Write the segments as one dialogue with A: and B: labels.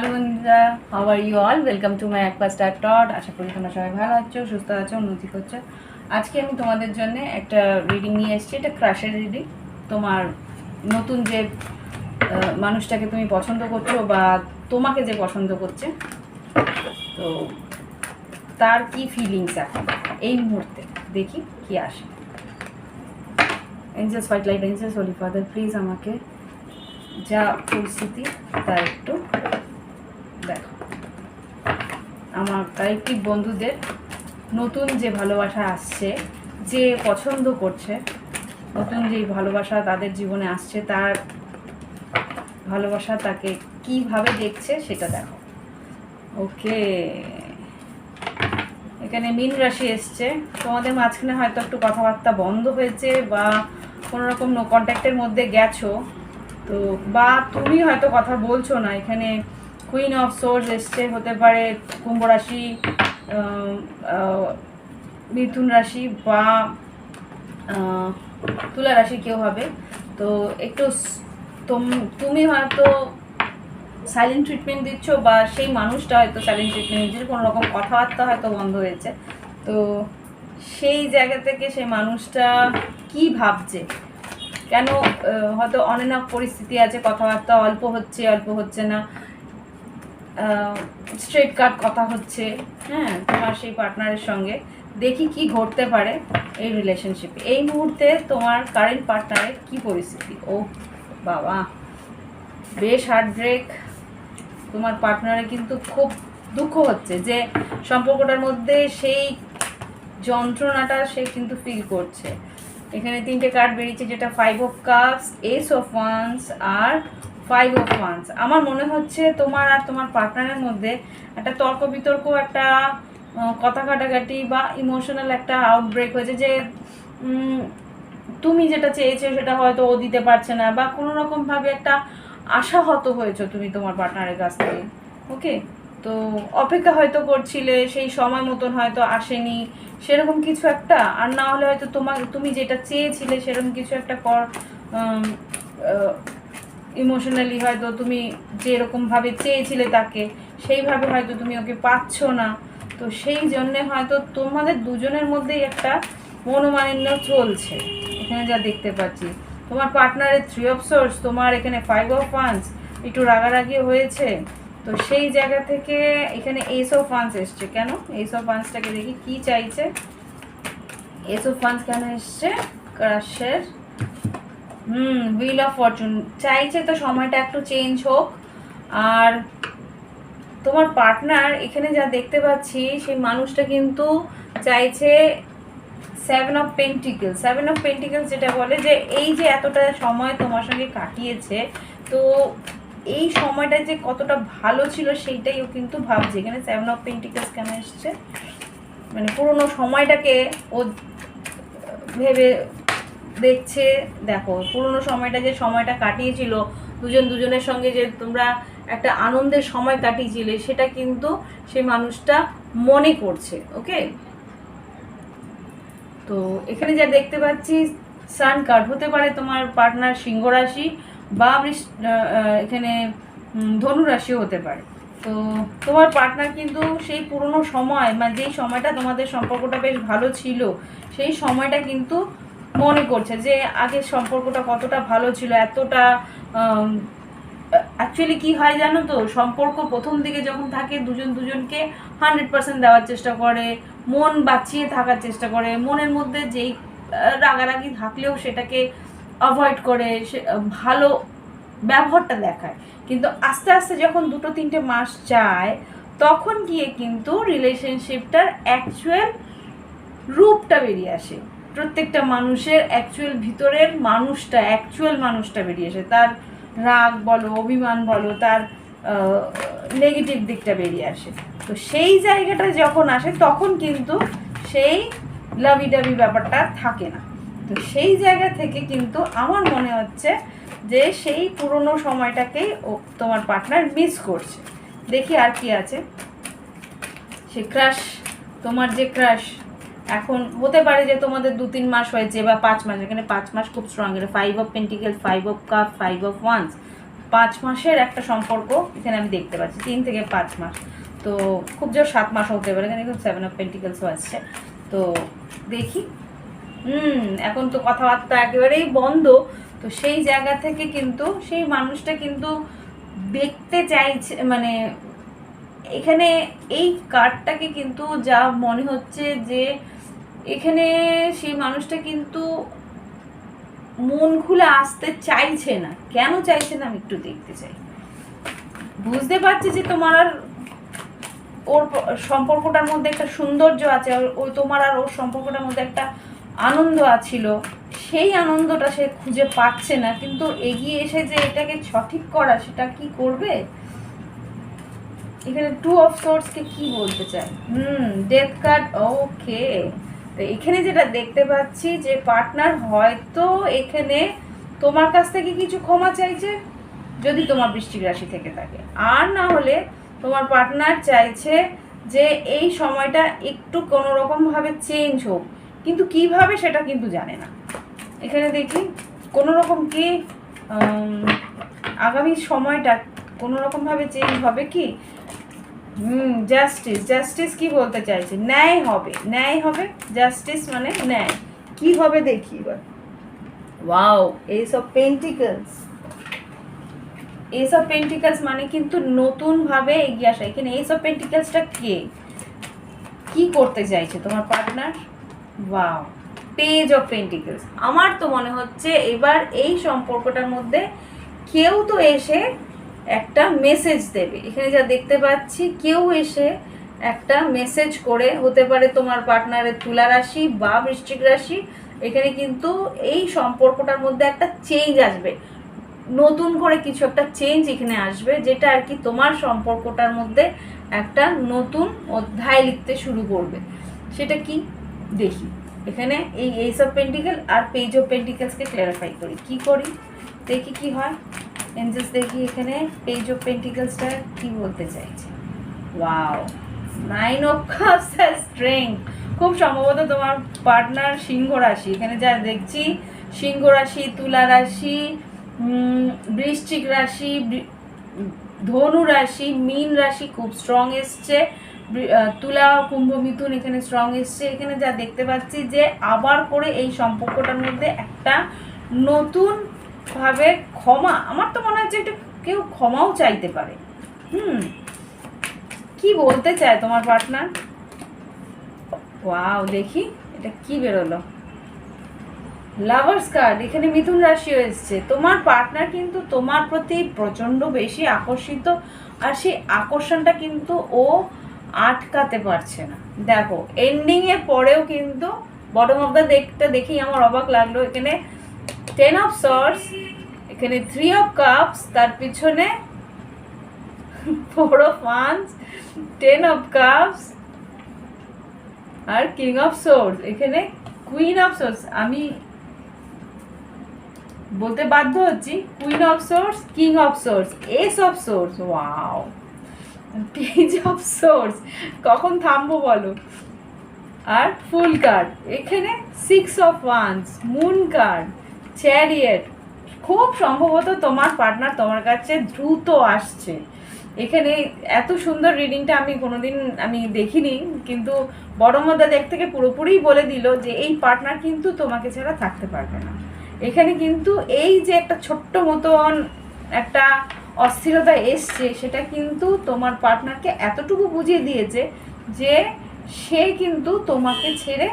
A: Hello বন্ধুরা, how are you all? Welcome to my একবার star টট। আশা করি তোমরা সবাই ভালো আছো, সুস্থ আছো, উন্নতি করছো। আজকে আমি তোমাদের জন্য একটা রিডিং নিয়ে এসেছি। এটা ক্রাশের রিডিং। তোমার নতুন যে মানুষটাকে তুমি পছন্দ করছো বা তোমাকে যে পছন্দ করছে, তো তার কি ফিলিংস এখন এই মুহূর্তে, দেখি কি আসে। Angels, white light angels, holy father, please আমাকে যা পরিস্থিতি তা একটু দেখো। আমার কালেক্টিভ বন্ধুদের নতুন যে ভালোবাসা আসছে, যে পছন্দ করছে, নতুন যে ভালোবাসা তাদের জীবনে আসছে, তার ভালোবাসা তাকে কিভাবে দেখছে সেটা দেখো। ওকে, এখানে মীন রাশি এসছে। তোমাদের মাঝখানে হয়তো একটু কথাবার্তা বন্ধ হয়েছে বা কোনো রকম নো কন্ট্যাক্টের মধ্যে গেছো, তো বা তুমি হয়তো কথা বলছো না। এখানে কুইন অফ সোর্স এসছে, হতে পারে কুম্ভ রাশি, মিথুন রাশি বা তুলা রাশি কেউ হবে। তো একটু তুমি হয়তো সাইলেন্ট ট্রিটমেন্ট দিচ্ছ বা সেই মানুষটা হয়তো সাইলেন্ট ট্রিটমেন্ট দিচ্ছে, কোনো রকম কথাবার্তা হয়তো বন্ধ হয়েছে। তো সেই জায়গা থেকে সেই মানুষটা কি ভাবছে, কেন হয়তো অনেক পরিস্থিতি আছে, কথাবার্তা অল্প হচ্ছে না, স্ট্রেট কাট কথা হচ্ছে, হ্যাঁ, তোমার সেই পার্টনারের সঙ্গে। দেখি কি ঘটতে পারে এই রিলেশনশিপে এই মুহূর্তে। তোমার কারেন্ট পার্টনারের কি পরিস্থিতি? ও বাবা, বেশ হার্ট ব্রেক। তোমার পার্টনারে কিন্তু খুব দুঃখ হচ্ছে যে সম্পর্কটার মধ্যে সেই যন্ত্রণাটা সে কিন্তু ফিল করছে। এখানে তিনটে কার্ড বেরিয়েছে, যেটা 5 of cups, ace of wands আর 5 অফ ওয়ান্স। আমার মনে হচ্ছে তোমার আর তোমার পার্টনারের মধ্যে একটা তর্ক বিতর্ক, একটা কথা কাটাকাটি বা ইমোশনাল একটা আউটব্রেক হয়েছে, যে তুমি যেটা চেয়েছো সেটা হয়তো ও দিতে পারছে না, বা কোনো রকমভাবে একটা আশাহত হয়েছো তুমি তোমার পার্টনারের কাছ থেকে। ওকে, তো অপেক্ষা হয়তো করছিলে, সেই সময় মতন হয়তো আসেনি, সেরকম কিছু একটা। আর না হলে হয়তো তুমি যেটা চেয়েছিলে সেরকম কিছু একটা ইমোশনালি হয়তো তুমি যেরকমভাবে চেয়েছিলে তাকে, সেইভাবে হয়তো তুমি ওকে পাচ্ছ না। তো সেই জন্যে হয়তো তোমাদের দুজনের মধ্যেই একটা মনোমালিন্য চলছে। এখানে যা দেখতে পাচ্ছি, তোমার পার্টনারের 3 অফ সোর্স, তোমার এখানে 5 অফ ওয়ান্স, একটু রাগারাগি হয়েছে। তো সেই জায়গা থেকে এখানে এস অফ ওয়ান্স এসছে। কেন এস অফ ওয়ান্সটাকে দেখি কি চাইছে। এস অফ ওয়ান্স কেন এসছে? ক্রাশের হুইল অফ ফরচুন চাইছে, তো সময়টা একটু চেঞ্জ হোক। আর তোমার পার্টনার এখানে যা দেখতে পাচ্ছি, সেই মানুষটা কিন্তু চাইছে 7 অফ পেন্টিকেলস। 7 অফ পেন্টিকেলস যেটা বলে যে এই যে এতটা সময় তোমার সঙ্গে কাটিয়েছে, তো এই সময়টা যে কতটা ভালো ছিল সেইটাই ও কিন্তু ভাবছে। এখানে 7 অফ পেন্টিকেলস কেন এসছে, মানে পুরোনো সময়টাকে ও ভেবে দেখছে। দেখো, পুরোনো সময়টা, যে সময়টা কাটিয়েছিল দুজনের সঙ্গে, যে তোমরা একটা আনন্দের সময় কাটিয়েছিলে, সেটা কিন্তু সেই মানুষটা মনে করছে। ওকে, তো এখানে যা দেখতে পাচ্ছি, সান কার্ড, হতে পারে তোমার পার্টনার সিংহ রাশি বা এখানে ধনু রাশিও হতে পারে। তো তোমার পার্টনার কিন্তু সেই পুরনো সময়, মানে যেই সময়টা তোমাদের সম্পর্কটা বেশ ভালো ছিল, সেই সময়টা কিন্তু মনে করছে যে আগের সম্পর্কটা কতটা ভালো ছিল, এতটা। অ্যাকচুয়ালি কি হয় জানো তো, সম্পর্ক প্রথম দিকে যখন থাকে, দুজনকে 100% দেওয়ার চেষ্টা করে, মন বাঁচিয়ে থাকার চেষ্টা করে, মনের মধ্যে যেই রাগারাগি থাকলেও সেটাকে অ্যাভয়েড করে, সে ভালো ব্যবহারটা দেখায়। কিন্তু আস্তে আস্তে যখন 2-3 মাস যায়, তখন গিয়ে কিন্তু রিলেশনশিপটার অ্যাকচুয়াল রূপটা বেরিয়ে আসে। প্রত্যেকটা মানুষের অ্যাকচুয়াল ভিতরের অ্যাকচুয়াল মানুষটা বেরিয়ে আসে। তার রাগ বলো, অভিমান বলো, তার নেগেটিভ দিকটা বেরিয়ে আসে। তো সেই জায়গাটা যখন আসে, তখন কিন্তু সেই লাভি ডাভি ব্যাপারটা থাকে না। তো সেই জায়গা থেকে কিন্তু আমার মনে হচ্ছে যে সেই পুরনো সময়টাকেই তোমার পার্টনার মিস করছে। দেখি আর কি আছে। সে ক্রাশ, তোমার যে ক্রাশ, এখন হতে পারে যে তোমাদের 2-3 মাস হয়েছে বা 5 মাস। এখানে 5 মাস খুব স্ট্রং। এটা 5 of pentacle, 5 of cup, 5 of once, 5 মাসের একটা সম্পর্ক এখানে আমি দেখতে পাচ্ছি, 3 থেকে 5 মাস, তো খুব জোর 7 মাস হতে পারে, এখানে খুব 7 অফ পেন্টিকেলসও আসছে। তো দেখি এখন তো কথাবার্তা একেবারেই বন্ধ, তো সেই জায়গা থেকে কিন্তু সেই মানুষটা কিন্তু দেখতে চাইছে, মানে এখানে এই কার্ডটাকে কিন্তু যা মনে হচ্ছে যে এখানে সেই মানুষটা কিন্তু মন খুলে আসতে চাইছে না। কেন চাইছে না আমি একটু দেখতে চাই। বুঝতে পারছি যে তোমার আর ওর সম্পর্কটার মধ্যে একটা সৌন্দর্য আছে, ওই তোমার আর ওর সম্পর্কটার মধ্যে একটা আনন্দ আছিল, সেই আনন্দটা সে খুঁজে পাচ্ছে না, কিন্তু এগিয়ে এসে যে এটাকে সঠিক করা সেটা কি করবে। এখানে 2 অফ সোর্সকে কি বলতে চাই, ডেথ কার্ড, ওকে। তো এখানে যেটা দেখতে পাচ্ছি যে পার্টনার হয়তো এখানে তোমার কাছ থেকে কিছু ক্ষমা চাইছে, যদি তোমার বৃশ্চিক রাশি থেকে থাকে, আর না হলে তোমার পার্টনার চাইছে যে এই সময়টা একটু কোনো রকমভাবে চেঞ্জ হোক, কিন্তু কিভাবে সেটা কিন্তু জানে না। এখানে দেখি কোনো রকম কি আগামী সময়টা কোনো রকমভাবে চেঞ্জ হবে কি। জাস্টিস, জাস্টিস কি বলতে চাইছে, ন্যায় হবে, ন্যায় হবে, জাস্টিস মানে ন্যায়, কি হবে দেখি এবার। Wow, S of pentacles, S of pentacles মানে কিন্তু নতুনভাবে এগিয়ে আসা। এখানে এস অফ পেন্টিকলসটা কে, কি করতে চাইছে তোমার partner. Wow, page of pentacles. আমার তো মনে হচ্ছে এবার এই সম্পর্কটার মধ্যে কেউ তো এসে একটা মেসেজ দেবে। এখানে যা দেখতে পাচ্ছি কেউ এসে একটা মেসেজ করে, হতে পারে তোমার পার্টনারের তুলা রাশি বা বৃশ্চিক রাশি। এখানে কিন্তু এই সম্পর্কটার মধ্যে একটা চেঞ্জ আসবে, নতুন করে কিছু একটা চেঞ্জ এখানে আসবে, যেটা আর কি তোমার সম্পর্কটার মধ্যে একটা নতুন অধ্যায় লিখতে শুরু করবে। সেটা কি দেখি। এখানে এই এস অফ পেন্টিকেল আর পেজ অফ পেন্টিকেলসকে ক্ল্যারিফাই করি, কি করি দেখি কি হয়। এঞ্জেলস দেখি এখানে পেজ অফ পেন্টিকলসটা কি বলতে চাইছে। ওয়াও, 9 অফ কাপস আর স্ট্রেংথ। খুব সম্ভবত তোমার পার্টনার সিংহ রাশি, এখানে যা দেখছি সিংহ রাশি, তুলা রাশি, বৃশ্চিক রাশি, ধনু রাশি, মীন রাশি খুব স্ট্রং এসছে, তুলা, কুম্ভ, মিথুন এখানে স্ট্রং এসছে। এখানে যা দেখতে পাচ্ছি যে আবার করে এই সম্পর্কটার মধ্যে একটা নতুন ভাবে ক্ষমা, আমার তো মনে হচ্ছে এটা কেউ ক্ষমাও চাইতে পারে। কি বলতে চায় তোমার পার্টনার। ওয়াও, দেখি এটা কি বেরোলো। লাভার্স কার্ড, এখানে মিথুন রাশিও এসছে। তোমার পার্টনার কিন্তু তোমার প্রতি প্রচণ্ড বেশি আকর্ষিত, আর সেই আকর্ষণটা কিন্তু ও আটকাতে পারছে না। দেখো এন্ডিংয়ের পরেও কিন্তু বটম অফ দ্য ডেকটা দেখেই আমার অবাক লাগলো। এখানে 10 অফ সর্টস, এখানে 3 অফ কাপস, তার পিছনে 4 অফ ওয়ান্স, 10 অফ কাপস আর কিং অফ সোর্স, এখানে কুইন অফ সোর্স। আমি বলতে বাধ্য হচ্ছি queen of swords, king of swords, ace of swords, wow, page of swords. কখন থামবো বলো। আর ফুল কার্ড, এখানে 6 of wands, moon card, chariot. খুব সম্ভবত তোমার পার্টনার তোমার কাছে দ্রুত আসছে। এখানে এত সুন্দর রিডিংটা আমি কোনোদিন দেখিনি, কিন্তু বটম অফ দ্য ডেক থেকে পুরোপুরি বলে দিল যে এই পার্টনার কিন্তু তোমাকে ছাড়া থাকতে পারবে না। এখানে কিন্তু এই যে একটা ছোট্ট মতন একটা অস্থিরতা এসছে, সেটা কিন্তু তোমার পার্টনারকে এতটুকু বুঝিয়ে দিয়েছে যে সে কিন্তু তোমাকে ছেড়ে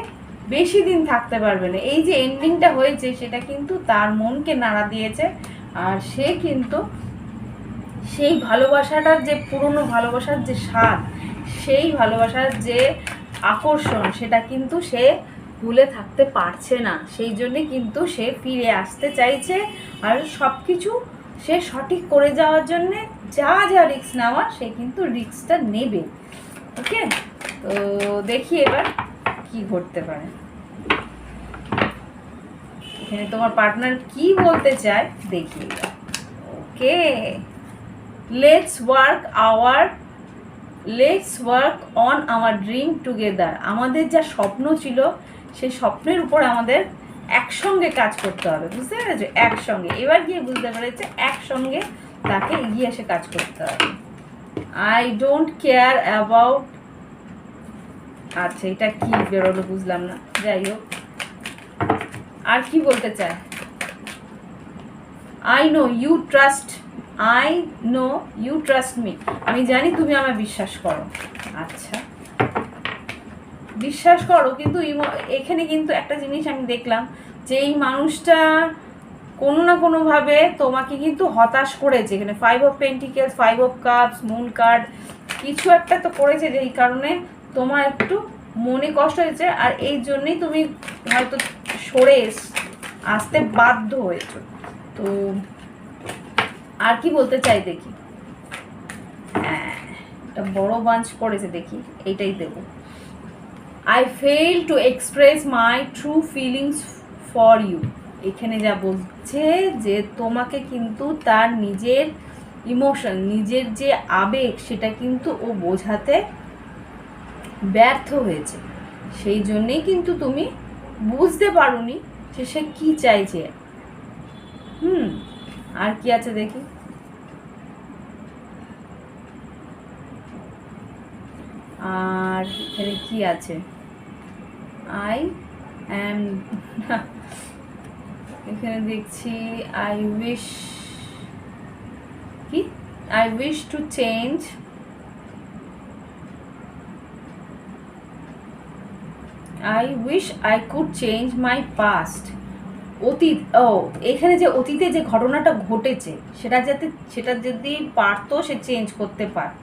A: বেশি দিন থাকতে পারবে না। এই যে এন্ডিংটা হয়েছে সেটা কিন্তু তার মনকে নাড়া দিয়েছে, আর সে কিন্তু সেই ভালোবাসাটার যে পুরনো ভালোবাসার যে স্বাদ, সেই ভালোবাসার যে আকর্ষণ, সেটা কিন্তু সে ভুলে থাকতে পারছে না। সেই জন্যে কিন্তু সে ফিরে আসতে চাইছে, আর সব কিছু সে সঠিক করে যাওয়ার জন্যে যা যা রিস্ক নেওয়া সে কিন্তু রিস্কটা নেবে। ওকে, তো দেখি এবার কি ঘটতে পারে। এখানে তোমার পার্টনার কি বলতে চায় দেখি এবার। Okay, let's work on our dream together. আমাদের যা স্বপ্ন ছিল সেই স্বপ্নের উপর আমাদের একসঙ্গে কাজ করতে হবে, বুঝতে পেরেছো, একসঙ্গে। এবার গিয়ে বুঝতে পেরেছে একসঙ্গে তাকে এগিয়ে এসে কাজ করতে হবে। আই ডোন্ট কেয়ার অ্যাবাউট, আচ্ছা এটা কি বেরোলো বুঝলাম না, যাই হোক। আর কি বলতে চায়, I know you trust, I know you trust me, আমি জানি তুমি আমায় বিশ্বাস করো। আচ্ছা বিশ্বাস করো, কিন্তু এখানে কিন্তু একটা জিনিস আমি দেখলাম যে এই মানুষটা কোনো না কোনোভাবে তোমাকে কিন্তু হতাশ করেছে। এখানে 5 of pentacles, 5 of cups, moon card, কিছু একটা তো করেছে যেই কারণে তোমার একটু মনে কষ্ট হয়েছে, আর এই জন্যই তুমি হয়তো সরে আসতে বাধ্য হয়েছো। তো আর কি বলতে চাই দেখি, হ্যাঁ একটা বড় বাঞ্চ পড়েছে, দেখি এইটাই দেবো। I fail to express my true feelings for you, এখানে যা বলছে যে তোমাকে কিন্তু তার নিজের ইমোশন, নিজের যে আবেগ সেটা কিন্তু ও বোঝাতে ব্যর্থ হয়েছে। সেই জন্যেই কিন্তু তুমি বুঝতে পারোনি যে সে কী চাইছে। আর কি আছে দেখি, আর এখানে কি আছে, আই অ্যাম, এখানে দেখছি আই উইশ, কি I wish to change, I wish I could change my past, অতীত। ও এখানে যে অতীতে যে ঘটনাটা ঘটেছে সেটা যদি পারতো সে চেঞ্জ করতে পারত,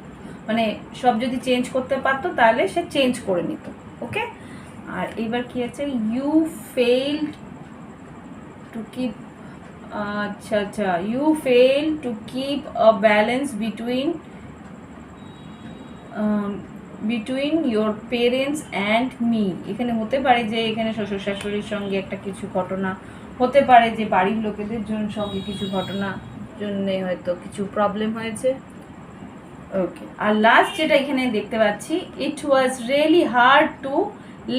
A: মানে সব যদি চেঞ্জ করতে পারতো তাহলে সে চেঞ্জ করে নিত। ওকে, আর এইবার কি আছে, ইউ ফেইলড টু কিপ, আচ্ছা আচ্ছা, you fail to keep a balance between your parents and me, এখানে হতে পারে যে এখানে শ্বশুর শাশুড়ির সঙ্গে একটা কিছু ঘটনা হতে পারে, যে বাড়ির লোকেদের সঙ্গে কিছু ঘটনা জন্যে হয়তো কিছু প্রবলেম হয়েছে। ওকে, আর লাস্ট যেটা এখানে দেখতে পাচ্ছি, it was really hard to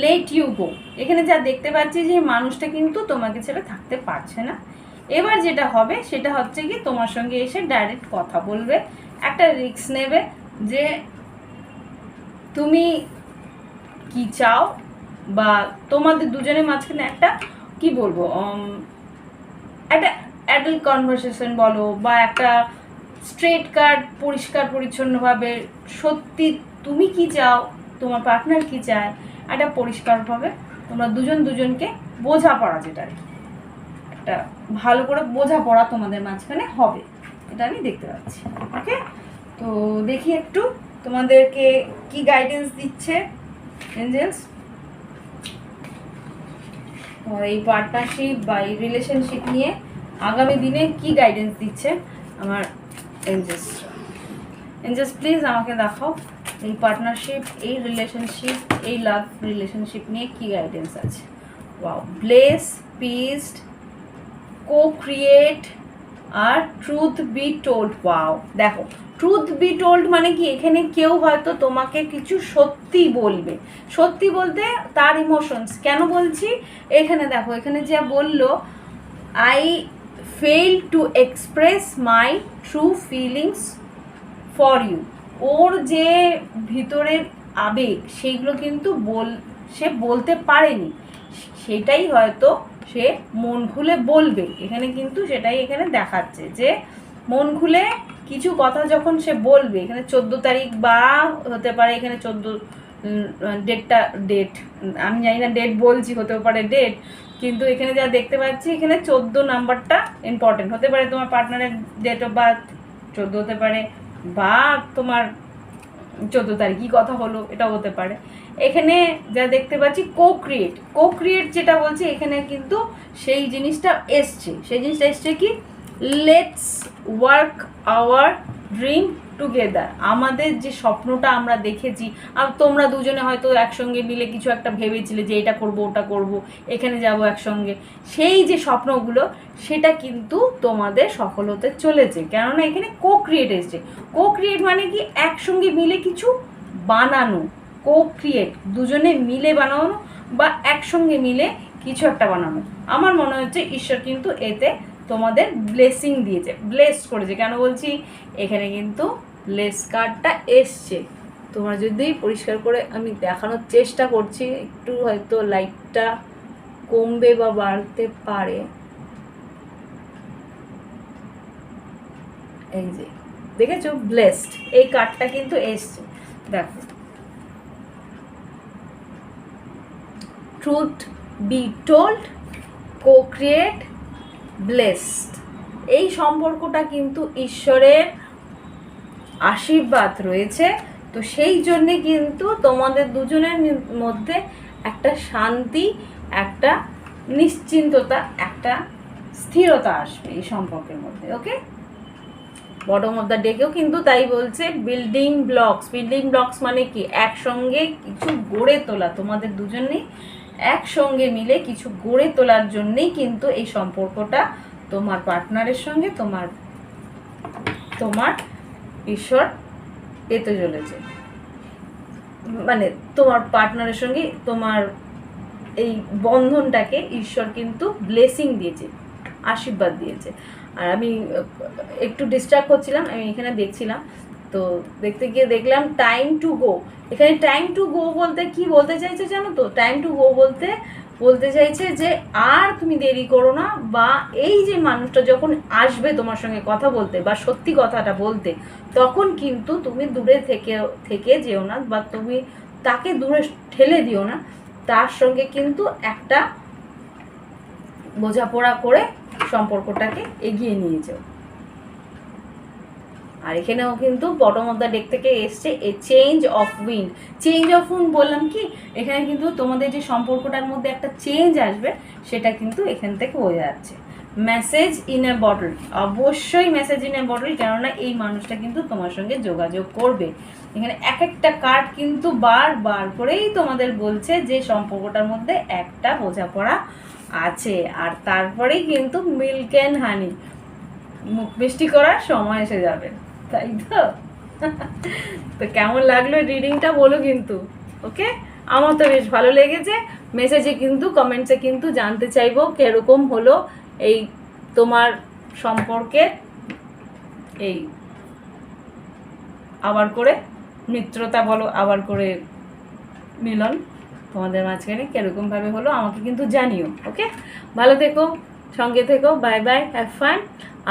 A: let you go, এখানে যা দেখতে পাচ্ছি যে মানুষটা কিন্তু তোমাকে ছেড়ে থাকতে পারছে না। এবার যেটা হবে সেটা হচ্ছে কি তোমার সঙ্গে এসে ডাইরেক্ট কথা বলবে, একটা রিস্ক নেবে যে তুমি কি চাও, বা তোমাদের দুজনের মাঝখানে একটা কি বলবো, একটা অ্যাডাল্ট কনভারসেশন বলো, বা একটা স্ট্রেট কাট পরিষ্কার পরিচ্ছন্নভাবে সত্যি তুমি কি চাও, তোমার পার্টনার কি চায়, একটা পরিষ্কারভাবে তোমরা দুজনকে বোঝাপড়া, যেটা আর কি একটা ভালো করে বোঝাপড়া তোমাদের মাঝখানে হবে, এটা আমি দেখতে পাচ্ছি। ওকে, তো দেখি একটু তোমাদেরকে কি গাইডেন্স দিচ্ছে এঞ্জেলস, তোমার এই পার্টনারশিপ বা এই রিলেশনশিপ নিয়ে আগামী দিনে কি গাইডেন্স দিচ্ছে আমার এঞ্জেলস। এঞ্জেলস প্লিজ আমাকে দেখাও এই পার্টনারশিপ, এই রিলেশনশিপ, এই লাভ রিলেশনশিপ নিয়ে কি গাইডেন্স আছে। ওয়াও, ব্লেস, পিস, co-create আর ট্রুথ বি টোল্ড। ওয়াও, দেখো ট্রুথ বি টোল্ড মানে কি, এখানে কেউ হয়তো তোমাকে কিছু সত্যি বলবে, সত্যি বলতে তার ইমোশনস, কেন বলছি এখানে দেখো, এখানে যা বললো, I fail to express my true feelings for you, ওর যে ভিতরের আবেগ সেইগুলো কিন্তু সে বলতে পারেনি, সেটাই হয়তো সে মন খুলে বলবে। এখানে কিন্তু সেটাই এখানে দেখাচ্ছে যে মন খুলে কিছু কথা যখন সে বলবে, এখানে 14 তারিখ বা হতে পারে এখানে 14 ডেট, আমি জানি না ডেট বলছি, হতেও পারে ডেট, কিন্তু এখানে যা দেখতে পাচ্ছি এখানে 14 নাম্বারটা ইম্পর্টেন্ট হতে পারে, তোমার পার্টনারের ডেট অফ বার্থ 14 হতে পারে, বা তোমার 14 তারিখই কথা হলো, এটাও হতে পারে। এখানে যা দেখতে পাচ্ছি co-create যেটা বলছি, এখানে কিন্তু সেই জিনিসটা এসছে কি, let's work hour dream together, আমাদের যে স্বপ্নটা আমরা দেখেছি, আর তোমরা দুজনে হয়তো একসঙ্গে মিলে কিছু একটা ভেবেছিলে যে এটা করব ওটা করব, এখানে যাব একসঙ্গে, সেই যে স্বপ্নগুলো সেটা কিন্তু তোমাদের সফল হতে চলেছে, কেননা এখানে co-create এসছে। co-create মানে কি, একসঙ্গে মিলে কিছু বানানো, co-create দুজনে মিলে বানানো বা একসঙ্গে মিলে কিছু একটা বানানো। আমার মনে হচ্ছে ঈশ্বর কিন্তু এতে তোমাদের ব্লেসিং দিয়েছে, ব্লেসড করেছে। কেন বলছি, এখানে কিন্তু ব্লেস কার্ডটা এসছে। তোমরা যদি পরিষ্কার করে আমি দেখানোর চেষ্টা করছি, একটু হয়তো লাইটটা কমবে বা বাড়তে পারে। এই যে দেখেছো ব্লেসড, এই কার্ডটা কিন্তু এসছে। দেখো, truth be told, co-create, blessed। এই সম্পর্কটা কিন্তু ঈশ্বরের আশীর্বাদ রয়েছে। তো সেই জন্যে কিন্তু তোমাদের দুজনের মধ্যে একটা শান্তি, একটা নিশ্চিন্ততা, একটা স্থিরতা আসবে এই সম্পর্কের মধ্যে। ওকে, বটম অফ দ্য ডেকেও কিন্তু তাই বলছে, বিল্ডিং ব্লকস। বিল্ডিং ব্লকস মানে কি, একসঙ্গে কিছু গড়ে তোলা, তোমাদের দুজনেই একসঙ্গে মিলে কিছু গড়ে তোলার জন্যেই কিন্তু এই সম্পর্কটা তোমার পার্টনারের সঙ্গে তোমার ঈশ্বর পেতে চলেছে। মানে তোমার পার্টনারের সঙ্গে তোমার এই বন্ধনটাকে ঈশ্বর কিন্তু ব্লেসিং দিয়েছে, আশীর্বাদ দিয়েছে। আর আমি একটু ডিস্টার্ব করছিলাম, আমি এখানে দেখছিলাম, তো দেখতে গিয়ে দেখলাম টাইম টু গো। এখানে টাইম টু গো বলতে কি বলতে চাইছে জানো তো? টাইম টু গো বলতে চাইছে যে আর তুমি দেরি করো না, বা এই যে মানুষটা যখন আসবে তোমার সঙ্গে কথা বলতে বা সত্যি কথাটা বলতে, তখন কিন্তু তুমি দূরে থেকে যেও না, বা তুমি তাকে দূরে ঠেলে দিও না। তার সঙ্গে কিন্তু একটা বোঝাপড়া করে সম্পর্কটাকে এগিয়ে নিয়ে যাও। আর এখানেও কিন্তু বটম অফ দ্য ডেক থেকে এসছে এ change of wind. Change of wind বললাম কি, এখানে কিন্তু তোমাদের যে সম্পর্কটার মধ্যে একটা চেঞ্জ আসবে, সেটা কিন্তু এখান থেকে বোঝা যাচ্ছে। মেসেজ ইন এ বটল, অবশ্যই মেসেজ ইন এ বটল, কেননা এই মানুষটা কিন্তু তোমার সঙ্গে যোগাযোগ করবে। এখানে এক একটা কার্ড কিন্তু বার করেই তোমাদের বলছে যে সম্পর্কটার মধ্যে একটা বোঝাপড়া আছে। আর তারপরেই কিন্তু মিল্ক অ্যান্ড হানি, মুখ মিষ্টি করার সময় এসে যাবে, তাই তো? তো কেমন লাগলো রিডিংটা বলো কিন্তু। ওকে, আমার তো বেশ ভালো লেগেছে। মেসেজে কিন্তু কমেন্টসে কিন্তু জানতে চাইবো কিরকম হলো এই তোমার সম্পর্কে এই আবার করে মিত্রতা বলো, আবার করে মিলন তোমাদের মাঝখানে কীরকমভাবে হলো আমাকে কিন্তু জানিও। ওকে, ভালো থেকো, সঙ্গে থেকো, বাই বাই, হ্যাভ ফান।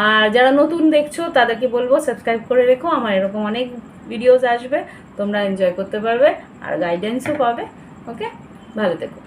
A: আর যারা নতুন দেখছো তাদেরকে বলবো সাবস্ক্রাইব করে রেখো, আমার এরকম অনেক ভিডিওস আসবে, তোমরা এনজয় করতে পারবে আর গাইডেন্সও পাবে। ওকে, ভালো থেকো।